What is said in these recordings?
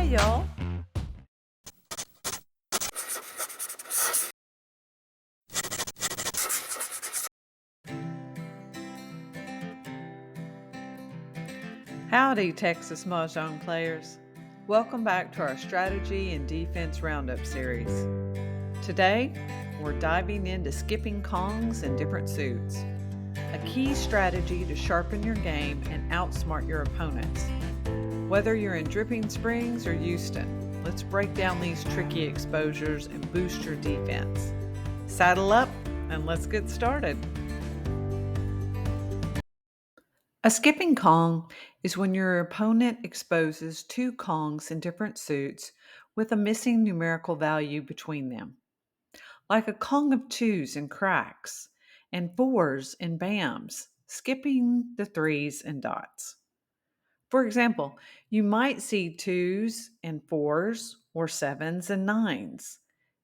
y'all. Howdy, Texas Mahjong players. Welcome back to our Strategy and Defense Roundup series. Today, we're diving into skipping Kongs in different suits, a key strategy to sharpen your game and outsmart your opponents. Whether you're in Dripping Springs or Houston, let's break down these tricky exposures and boost your defense. Saddle up and let's get started. A skipping Kong is when your opponent exposes two Kongs in different suits with a missing numerical value between them, like a Kong of twos and cracks, and fours and bams, skipping the threes and dots. For example, you might see twos and fours or sevens and nines.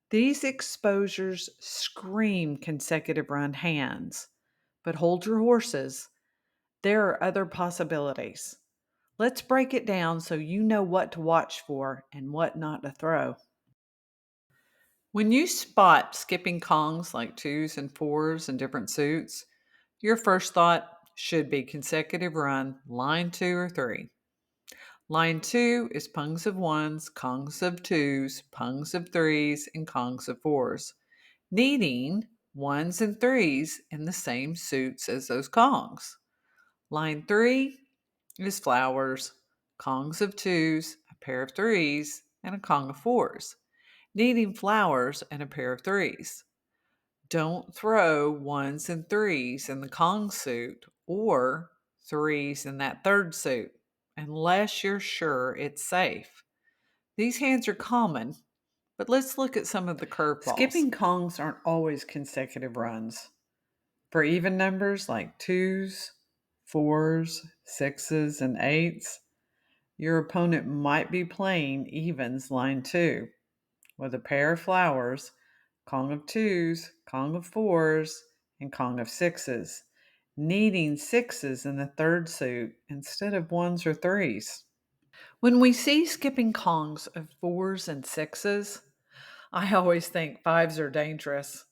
These exposures scream consecutive run hands, but hold your horses. There are other possibilities. Let's break it down so you know what to watch for and what not to throw. When you spot skipping Kongs like twos and fours in different suits, your first thought should be consecutive run, line 2 or 3. Line 2 is pungs of 1s, Kongs of 2s, pungs of 3s, and Kongs of 4s, needing 1s and 3s in the same suits as those Kongs. Line 3 is flowers, Kongs of 2s, a pair of 3s, and a Kong of 4s, needing flowers and a pair of 3s. Don't throw 1s and 3s in the Kong suit or 3s in that third suit unless you're sure it's safe. These hands are common, but let's look at some of the curveballs. Skipping Kongs aren't always consecutive runs. For even numbers like 2s, 4s, 6s, and 8s, your opponent might be playing evens line 2 with a pair of flowers, Kong of 2s, Kong of 4s, and Kong of 6s, needing 6s in the third suit instead of 1s or 3s. When we see skipping Kongs of 4s and 6s, I always think 5s are dangerous.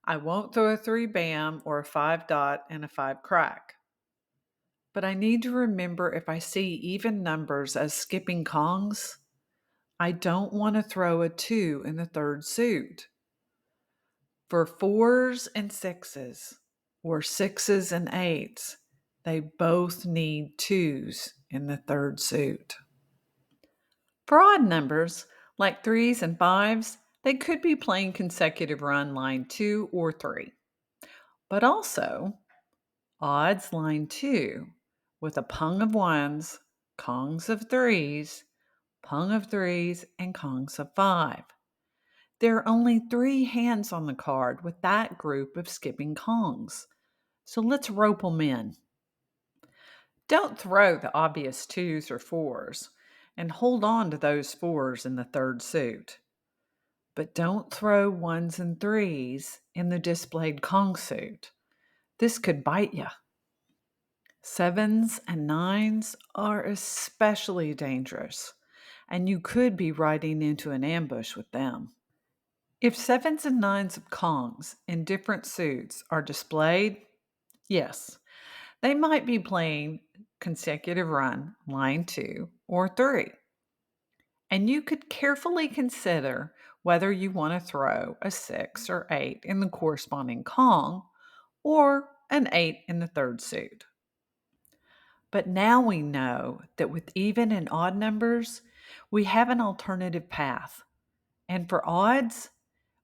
I won't throw a 3 bam or a 5 dot and a 5 crack. But I need to remember if I see even numbers as skipping Kongs, I don't want to throw a 2 in the third suit. For 4s and 6s, or 6s and 8s, they both need 2s in the third suit. For odd numbers, like 3s and 5s, they could be playing consecutive run line 2 or 3. But also, odds line 2 with a pung of 1s, Kongs of 3s, pung of 3s, and Kongs of 5. There are only 3 hands on the card with that group of skipping Kongs, so let's rope them in. Don't throw the obvious 2s or 4s, and hold on to those 4s in the third suit. But don't throw 1s and 3s in the displayed Kong suit. This could bite you. 7s and 9s are especially dangerous, and you could be riding into an ambush with them. If 7s and 9s of Kongs in different suits are displayed, yes, they might be playing consecutive run, line 2 or 3. And you could carefully consider whether you want to throw a 6 or 8 in the corresponding Kong or an 8 in the third suit. But now we know that with even and odd numbers, we have an alternative path. And for odds,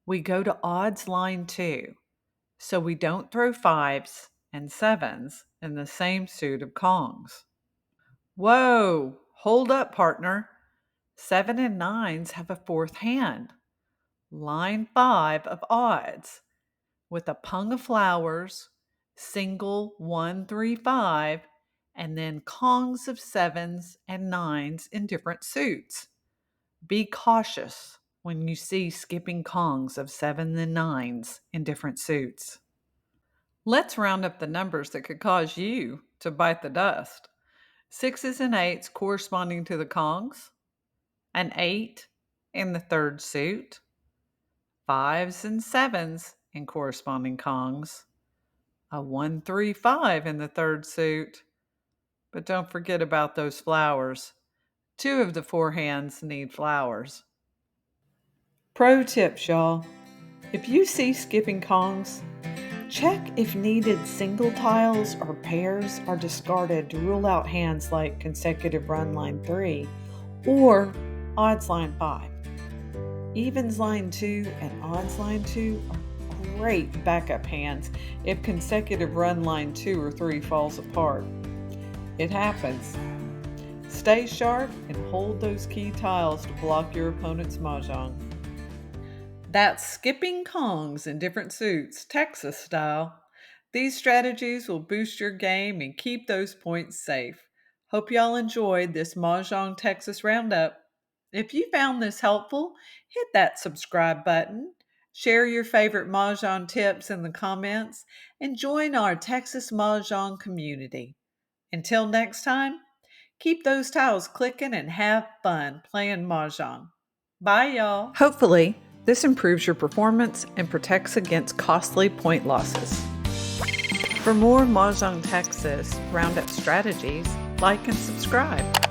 we go to odds line 2, so we don't throw 5s and 7s in the same suit of Kongs. Whoa, hold up, partner. 7 and 9s have a fourth hand, line 5 of odds, with a pung of flowers, single 1, 3, 5, and then Kongs of 7s and 9s in different suits. Be cautious when you see skipping Kongs of 7s and 9s in different suits. Let's round up the numbers that could cause you to bite the dust. 6s and 8s corresponding to the Kongs, an 8 in the third suit, 5s and 7s in corresponding Kongs, a 1-3-5 in the third suit. But don't forget about those flowers. 2 of the 4 hands need flowers. Pro tips, y'all. If you see skipping Kongs, check if needed single tiles or pairs are discarded to rule out hands like consecutive run line 3 or odds line 5. Evens line 2 and odds line 2 are great backup hands if consecutive run line 2 or 3 falls apart. It happens. Stay sharp and hold those key tiles to block your opponent's mahjong. That's skipping Kongs in different suits, Texas style. These strategies will boost your game and keep those points safe. Hope y'all enjoyed this Mahjong Texas Roundup. If you found this helpful, hit that subscribe button, share your favorite Mahjong tips in the comments, and join our Texas Mahjong community. Until next time, keep those tiles clicking and have fun playing Mahjong. Bye, y'all. Hopefully, this improves your performance and protects against costly point losses. For more Mahjong Texas Roundup strategies, like and subscribe.